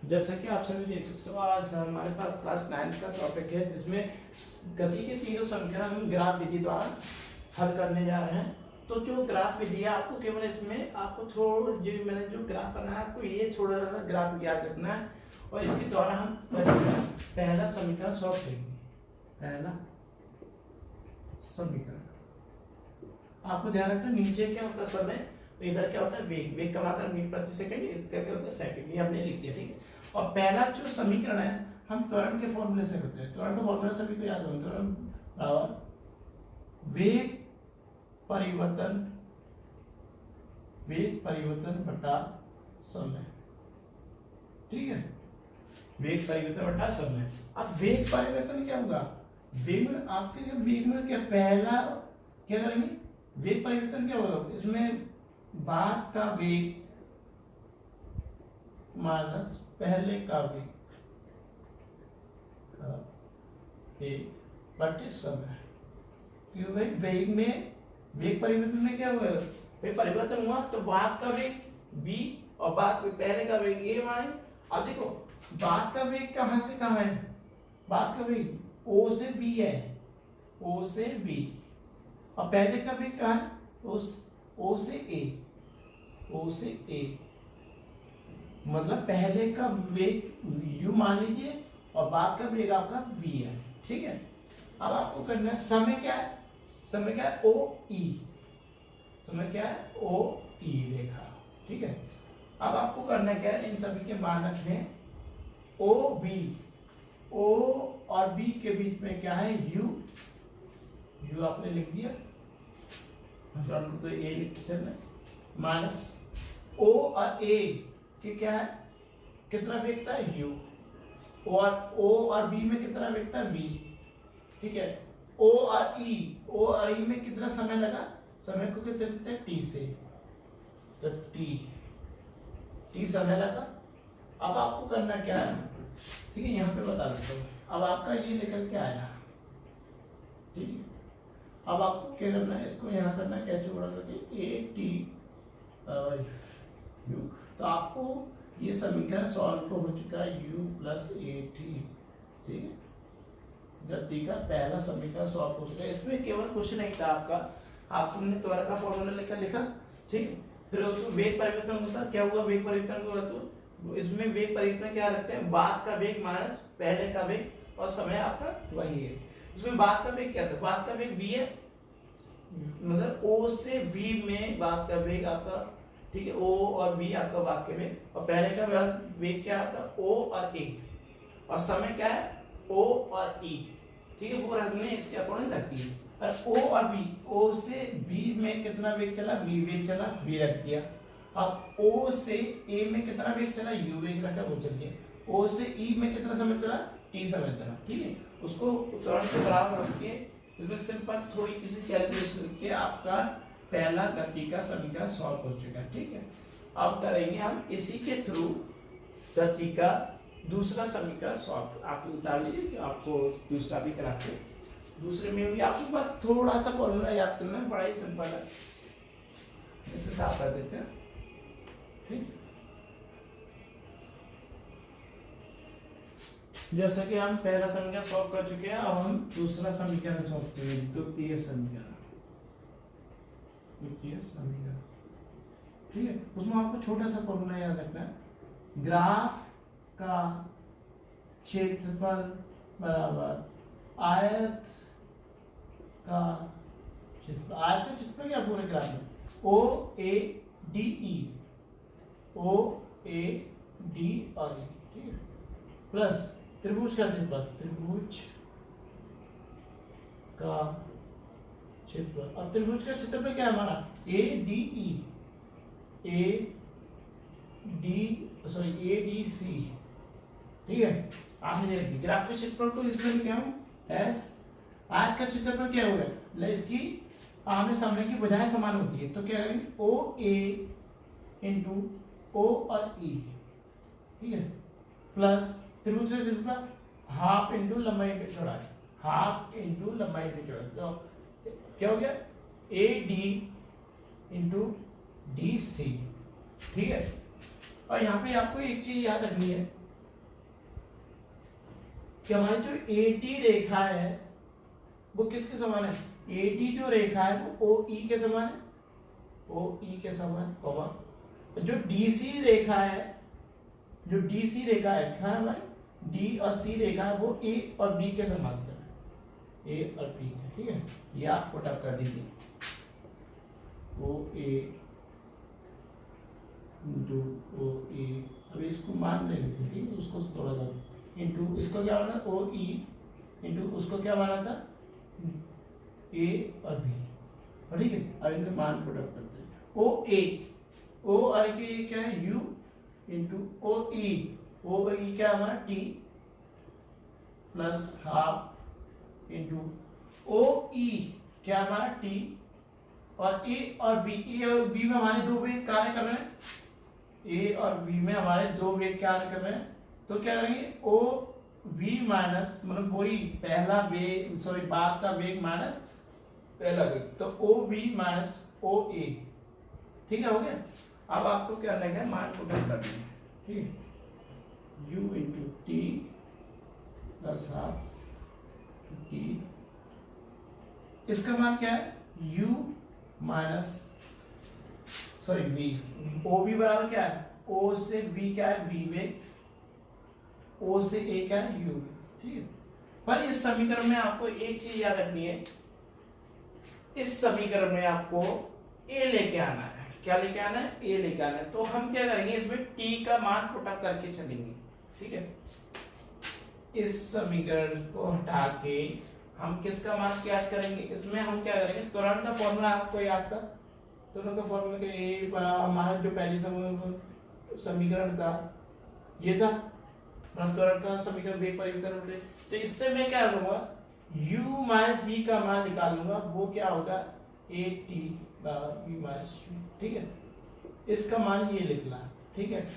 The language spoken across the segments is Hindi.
जैसा कि आप सभी देख सकते हो, आज हमारे पास क्लास 9 का टॉपिक है जिसमें गति के तीनों समीकरण हम ग्राफ विधि द्वारा हल करने जा रहे हैं। तो जो ग्राफ विधि है आपको केवल इसमें आपको जो मैंने जो ग्राफ बनाया आपको ये छोटा सा ग्राफ याद रखना है और इसके द्वारा हम पहला समीकरण सॉल्व करेंगे। पहला समीकरण आपको ध्यान रखना, नीचे क्या होता है समय, इधर क्या होता है वेग, वेग का मात्रा मीटर प्रति सेकंड, इधर क्या होता है सेकंड, ये हमने लिख दिया। ठीक है, और पहला जो समीकरण है हम त्वरण के फॉर्मूले से करते हैं। त्वरण का फॉर्मूला सभी को याद होगा, त्वरण वेग परिवर्तन बटा समय। ठीक है, वेग परिवर्तन बटा समय। अब वेग परिवर्तन क्या होगा, वेग में आपके वेग में क्या पहला क्या करेंगे, वेग परिवर्तन क्या होगा, इसमें बाद का वेग माइनस पहले का वेग बटे समय। क्यों भाई, वेग में वेग परिवर्तन में क्या हुआ, वेग परिवर्तन हुआ तो बाद का वेग v और बाद पहले का वेग a माने। अब देखो बाद का वेग कहां से कहां है, बाद का वेग o से b है, o से b, और पहले का वेग कहां है, o से a, o से a, मतलब पहले का वेग u मान लीजिए और बाद का वेग आपका v है। ठीक है, अब आपको करना है समय क्या है, समय क्या है o e, समय क्या है o e रेखा। ठीक है, अब आपको करना क्या है, इन सभी के मान रखने o b, o और b के बीच में क्या है u, u आपने लिख दिया, तो a लिख चलना, माइनस o और a के क्या है, कितना वेग था u, और o और b में कितना वेग था v। ठीक है, o और e में कितना समय लगा, समय को कैसे लिखते हैं t से, तो t समय लगा। अब आपको करना क्या है, ठीक है, यहाँ पे बता देता हूँ। अब आपका ये निकल के आया, ठीक है, अब आपको क्या करना है, इसको यहाँ करना है, कैसे जोड़ा करके a t u, तो आपको ये समीकरण सॉल्व हो चुका है u प्लस a t। ठीक है, गति का पहला समीकरण सॉल्व हो चुका है। इसमें केवल कुछ नहीं था आपका, आपने त्वरण का फॉर्मूला लिखा। ठीक है, फिर उसमें वेग परिवर्तन होता क्या हुआ, वेग परिवर्तन हुआ तो इसमें वेग परिवर्तन क्या रखते हैं, बाद का वेग माइनस पहले का वेग और समय आपका वही है। इसमें बाद का वेग क्या था, बाद का वेग v है, मतलब o से v में बाद का वेग आपका, ठीक है, o और v आपका बाद के वेग, और पहले का वेग क्या है आपका o और a, और समय क्या है o और e। ठीक है, वो रखने इसके अकॉर्डिंग रखती है। और o और b, o से b में कितना वेग चला, v वेग चला, v रख दिया। अब o से a में कितना वेग चला, u वेग रखा, वो चल गया। o से e में कितना समय चला, t समय चला। ठीक है, उसको त्वरण के बराबर रख के इसमें सिंपल थोड़ी किसी कैलकुलेशन करके आपका पहला गति का समीकरण सॉल्व हो चुका है। ठीक है, अब करेंगे हम इसी के थ्रू गति का दूसरा समीकरण सॉल्व। आप उतार लीजिए कि आपको दूसरा भी कराते हैं, दूसरे में भी आपको बस थोड़ा सा फॉर्मूला याद करना है, बड़ा ही सिंपल है, इसे साफ कर देते हैं। ठीक, जैसा कि हम पहला समीकरण सॉल्व कर चुके हैं, अब हम दूसरा समीकरण सॉल्व करेंगे, द्वितीय समीकरण। ठीक है, उसमें आपको छोटा सा फॉर्मूला याद रखना है, ग्राफ का क्षेत्रफल बराबर आयत का क्षेत्रफल। आयत का क्षेत्रफल क्या पूरे ग्राफ में, o a d e, o a d और e। ठीक है, प्लस त्रिभुज का क्षेत्रफल, त्रिभुज का क्षेत्रफल। अब त्रिभुज का क्षेत्रफल क्या है हमारा, a d e, a d c। ठीक है, आपने ये रखी ग्राफ के क्षेत्रफल को इसमें लिखा हूं s। आयत का क्षेत्रफल क्या होगा, इसकी आमने सामने की भुजाएं समान होती है, तो क्या करेंगे o a इंटू o और e। ठीक है, प्लस त्रिभुज का क्षेत्रफल हाफ इंटू लंबाई इंटू चौड़ाई, हाफ इंटू लंबाई इंटू चौड़ाई, तो क्या हो गया A D into D C. ठीक है, और यहाँ पे आपको एक चीज याद रखनी है, कि हमारी जो AD रेखा है वो किसके समान है? AD जो रेखा है वो OE के समान है, OE के समान, कॉमा जो DC रेखा है, जो DC रेखा है क्या है हमारी? D और C रेखा है वो A और B के समांतर है, A और B है, ठीक है। ये आप पुट अप कर दीजिए, OA इंटू OE, अब इसको मान लेंगे, ठीक है, उसको थोड़ा सा इंटू इसको क्या माना? OE इंटू उसको क्या माना था? A और B, ठीक है। अब इनके मान पुट अप करते हैं। OA, O और के क्या है? U इंटू OE, OE क्या हमारा? T plus half into OE क्या हमारा? T और A और B, A और B में हमारे दो वेग कार्य कर रहे हैं, A और B में हमारे दो वेग कार्य कर रहे हैं, तो क्या करेंगे? O V माइनस मतलब वही पहला वेग, सॉरी बाद का वेग माइनस पहला वेग, तो OV माइनस OA, ठीक है, हो गया। अब आपको क्या करना है? मान को पुट करना है, ठीक है। U into T plus half T, इसका मान क्या है? U minus sorry V, OV बराबर क्या है? O से V क्या है? V वेग, O से A क्या है? U, ठीक है। पर इस समीकरण में आपको एक चीज याद रखनी है, इस समीकरण में आपको A लेके आना है। क्या लेके आना है? A लेके आना है। तो हम क्या करेंगे? इसमें T का मान पुट अप करके चलेंगे, ठीक है। इस समीकरण को हटा के हम किसका मान ज्ञात करेंगे? इसमें हम क्या करेंगे? त्वरण का फॉर्मूला आपको याद था, त्वरण का फॉर्मूला के A बराबर हमारा जो पहली समीकरण था ये था, त्वरण का समीकरण वेग परिवर्तन। तो इससे मैं क्या करूंगा? U माइनस V का मान निकालूंगा, वो क्या होगा? AT V माइनस U, ठीक है। इसका मान ये लिखना, ठीक है।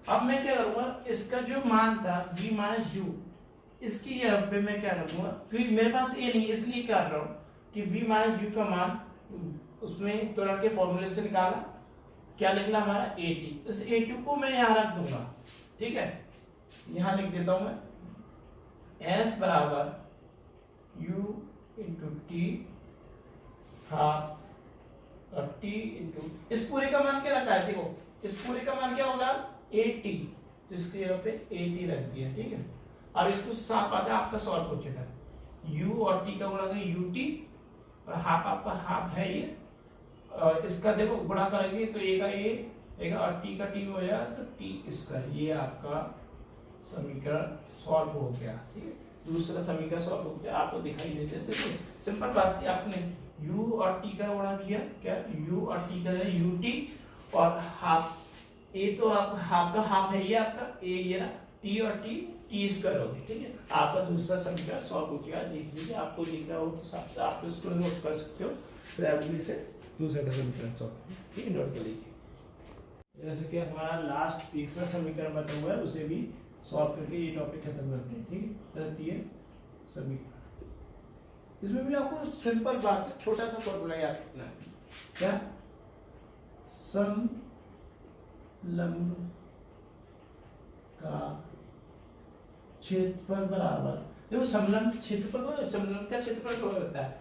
अब मैं क्या करूंगा? इसका जो मान था V माइनस U, इसकी जगह पे मैं क्या करूंगा? क्योंकि मेरे पास A नहीं, इसलिए क्या कर रहा हूं कि V माइनस U का मान उसमें त्वरण के फॉर्मूले से निकाला, क्या निकला हमारा? AT। इस A2 को मैं यहां रख दूंगा, ठीक है। यहां लिख देता हूं मैं S बराबर U इंटू T हाफ और T इंटू, इस पूरे का मान क्या रखा है? देखो इस पूरे का मान क्या होगा? AT, तो इसकी जगह पे AT रख दिया, ठीक है। अब इसको साफ आता है, आपका सॉल्व हो चुका है। U और T का गुणा है UT और हाफ आपका हाफ है ये, और इसका देखो गुणा करेंगे तो A का A और T का T हो जाएगा, तो T इसका, ये आपका समीकरण सॉल्व हो गया, ठीक है। दूसरा समीकरण सॉल्व हो गया, आपको दिखाई देते थे। तो सिंपल बात है, आपने U और T का गुणा किया, क्या U और T का है UT और हाफ A, तो आपका हाफ का हाफ है ये आपका A, ये ना T और T स्क्वायर होगी, ठीक है। आपका दूसरा समीकरण सॉल्व हो गया। देख लीजिए, आपको दिख रहा हो तो हिसाब से आप इसको नोट कर सकते हो, फिर से दूसरा समीकरण सॉल्व, ठीक है, नोट कर लीजिए। जैसे कि हमारा लास्ट तीसरा समीकरण बचा हुआ है, उसे भी सॉल्व करके ये टॉपिक खत्म करते हैं, ठीक है। तृतीय समीकरण, इसमें भी आपको सिंपल बात है, छोटा सा फॉर्मूला याद रखना है, क्या? समलंब का क्षेत्रफल बराबर, देखो समलंब क्षेत्रफल, समलंब का क्षेत्रफल क्या होता है?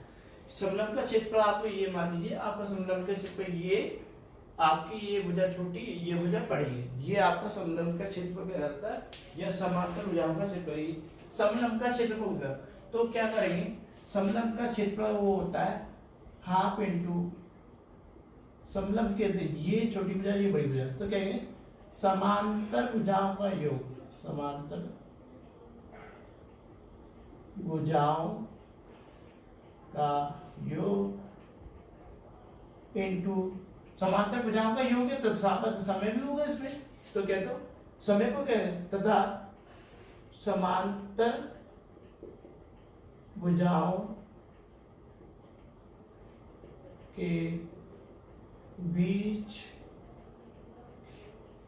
समलंब का क्षेत्रफल आपको ये मान लीजिए, आपका समलंब का क्षेत्रफल ये आपकी ये भुजा छोटी, ये भुजा बड़ी है, ये आपका समलंब का क्षेत्रफल कहलाता है, या समांतर भुजाओं का क्षेत्रफल, समलंब का क्षेत्रफल होगा। तो क्या करेंगे? समलंब का क्षेत्रफल वो होता है हाफ इंटू समलंब के, ये छोटी भुजा ये बड़ी भुजा, तो क्या कहेंगे? समांतर भुजाओं का योग, समांतर भुजाओं का योग इंटू समांतर भुजाओं का योग है, तो समय भी होगा इसमें, तो क्या तो समय को क्या है? तथा समांतर भुजाओं के बीच,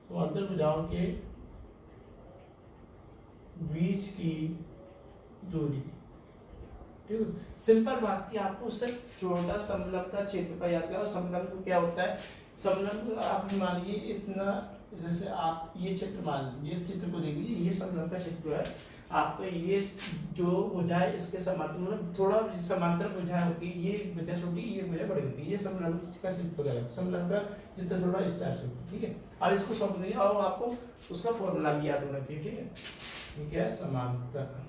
समांतर भुजाओं के बीच की दूरी, ठीक है। सिंपल बात थी, आपको सिर्फ छोटा समलंब का क्षेत्रफल याद करो। समलंब क्या होता है? समलंब आप मान लीजिए इतना, जैसे आप ये क्षेत्र मान लीजिए, इस चित्र को देख लीजिए, ये समलंब का क्षेत्र है। आपका ये जो भुजा है इसके समांतर मतलब थोड़ा समांतर भुजा होती है, ये भुजा छोटी ये भुजा बड़ी होती है, ये समलंब का चित्र गलत, समलंब का चित्र थोड़ा इस टाइप से, ठीक है। अब इसको समझिए और आपको उसका फॉर्मूला भी याद होना चाहिए, ठीक है। ये क्या है, समांतर,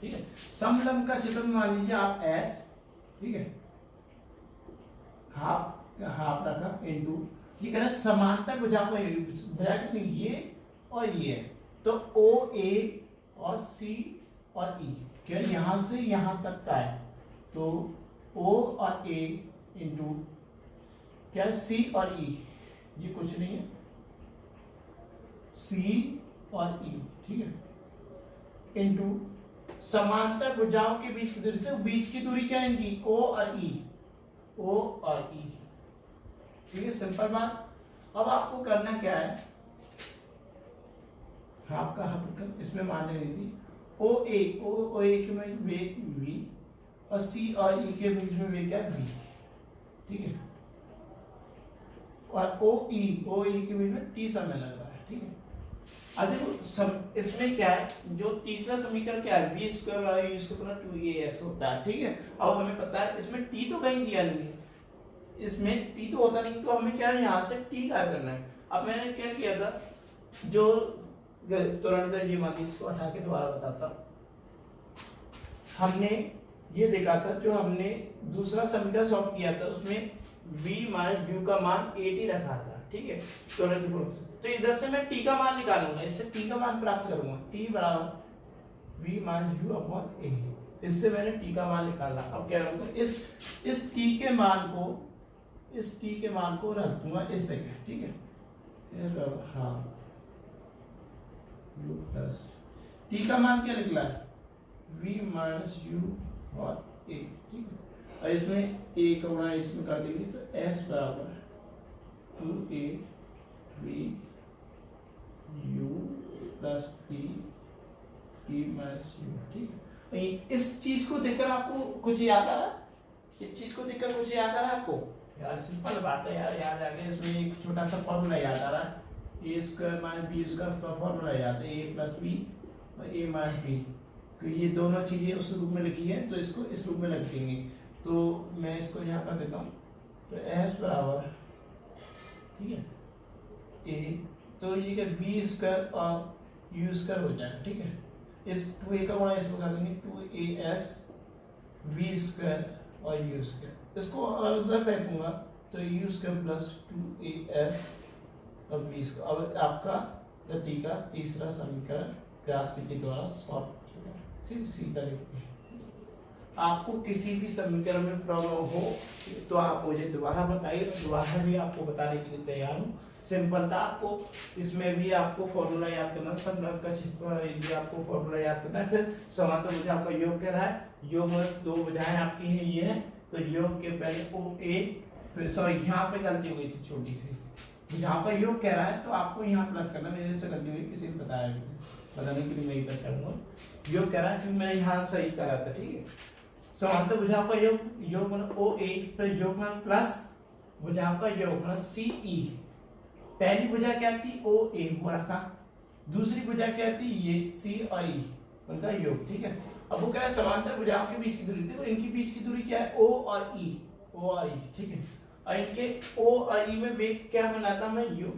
ठीक है। समलंब का चित्र मान लीजिए आप एस, ठीक है, हाफ रखा इनटू, ये कह रहा है समांतर भुजा को भुजा कितनी, ये और ये, तो ओ ए और सी और ई, क्या यहां से यहां तक का है, तो ओ और ए इंटू क्या सी और ई, ये कुछ नहीं है, सी और ई, ठीक है, इंटू समांतर भुजाओं के बीच की दूरी, तो बीच की दूरी क्या है इनकी, ओ और ई, ओ और ई, ठीक है, सिंपल बात। अब आपको करना क्या है, आपका इसमें मान लीजिए ओ ए के में वेग v और सी और ई के बीच में वेग क्या v, ठीक है, और ओ ई के बीच में t समय लग रहा है, ठीक है। अब देखो इसमें क्या है, जो तीसरा समीकरण क्या है, v स्क्वायर और u स्क्वायर 2as होता है, ठीक है। अब हमें पता है इसमें t तो कहीं दिया नहीं है, इसमें t तो होता नहीं, तो हमें क्या है यहाँ से t गायब करना है। अब मैंने क्या किया था, जो तुरंत ये मत इसको हटा के दोबारा बताता हूं, हमने ये देखा था, जो हमने दूसरा समीकरण सॉल्व किया था उसमें v माइनस u का मान 80 रखा था, ठीक है, तुरंत की फॉर्म से। तो इधर से मैं t का मान निकालूंगा, इससे t का मान प्राप्त करूंगा, t बराबर v minus u upon a, इससे मैंने t का मान निकाला। अब क्या करूंगा, इस t के मान को रख दूंगा इस सेकंड, ठीक है, हाँ u प्लस t का मान क्या निकला है, v माइनस u और a, ठीक है, और इसमें a का गुणा इसमें कर देंगे तो s बराबर 2a v u plus p minus u, ठीक है। इस चीज को देखकर आपको कुछ याद आ रहा, इस चीज को देखकर कुछ याद आ रहा है आपको, यार सिंपल बात है यार, याद आ गया। इसमें एक छोटा सा फॉर्मूला याद आ रहा है, ए स्क्वायर माइनस बी स्क्वायर का फॉर्मूला याद है, ए प्लस बी और ए माइनस बी, तो ये दोनों चीजें उस रूप में लिखी है, तो इसको इस रूप में लिख देंगे। तो मैं इसको यहाँ कर देता हूँ, तो एस बराबर, ठीक है, ए, तो ये क्या बी स्क्वायर और यू स्क्वायर हो जाएगा, ठीक है। इस 2a का गुणा इसमें कर देंगे 2as v स्क्वायर और u स्क्वायर, इसको अलग फेंकूंगा तो u स्क्वायर प्लस 2as और v स्क्वायर। अब आपका गति का तीसरा समीकरण ग्राफ विधि द्वारा सॉल्व किया, फिर सीधा लिखते हैं। आपको किसी भी समीकरण में प्रॉब्लम हो तो आप मुझे दोबारा बताइए, दोबारा भी आपको बताने के लिए तैयार हूँ। सिंपल था, आपको इसमें भी आपको फॉर्मूला याद करना, समलंब का चित्र आपको फॉर्मूला याद करना है। फिर समांतर भुजा आपका योग कह रहा है, योग में दो भुजाएं आपकी हैं, ये है, तो योग के पहले ओ ए, फिर सॉरी यहाँ पे गलती हो गई थी छोटी सी, यहाँ पर योग कह रहा है तो आपको यहाँ प्लस करना, मेरे से गलती हुई, किसी ने बताया बताने के लिए मैं ही बताऊंगा। योग कह रहा है क्योंकि मैंने यहाँ सही करा था, ठीक है। समांतर भुजा का योग मतलब ओ ए, फिर योग मान प्लस भुजा का योग मतलब सी ई। पहली भुजा क्या थी, ओ ए वो रखा, दूसरी भुजा क्या थी, ये सी और ई, उनका योग, ठीक है। अब वो कह रहा है समांतर भुजाओं के बीच की दूरी, देखो इनकी बीच की दूरी क्या है, ओ और ई, ओ और ई, ठीक है। और इनके ओ और ई में वेग क्या बनाता मैं, यू,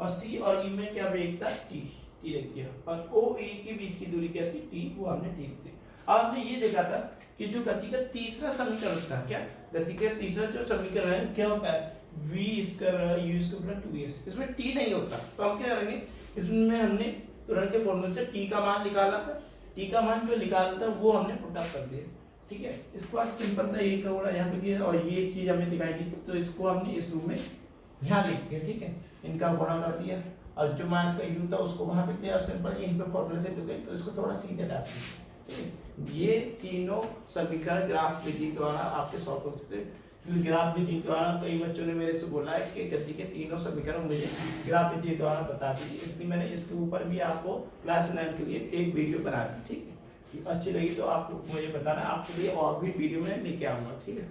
और सी और ई में क्या वेग था, टी, टी रख दिया, और ओ ए के बीच की दूरी क्या थी, टी, वो हमने टी रख दिया। अब आपने ये देखा था कि जो गति का तीसरा समीकरण था, क्या गति का तीसरा जो समीकरण है क्या होता है, v square u square 2s, इसमें t नहीं होता, तो हम क्या करेंगे, इसमें हमने तुरंत के फॉर्मूले से t का मान निकाला था, t का मान जो निकाला था वो हमने पुट अप कर दिया, ठीक है। इसके बाद सिंपल था, ये करोड़ा यहाँ पे किया और ये चीज हमें दिखाई दी, तो इसको हमने इस रूप में यहाँ लिख दिया, ठीक है, इनका गुणा कर दिया, और जो माइनस का u था उसको वहां पे दिया, और सिंपल यहीं पे फॉर्मूले से गए, तो इसको थोड़ा सीधे डाल दिया, ठीक है। ये तीनों समीकरण ग्राफ विधि द्वारा आपके सॉल्व हो सकते हैं। ग्राफ विधि द्वारा कई बच्चों ने मेरे से बोला है कि गति के तीनों समीकरण मुझे ग्राफ विधि द्वारा बता दीजिए, इसलिए मैंने इसके ऊपर भी आपको क्लास 9 के लिए एक वीडियो बना दी, ठीक है। अच्छी लगी तो आप मुझे बताना, आपके लिए और भी वीडियो में लेके आऊंगा, ठीक है।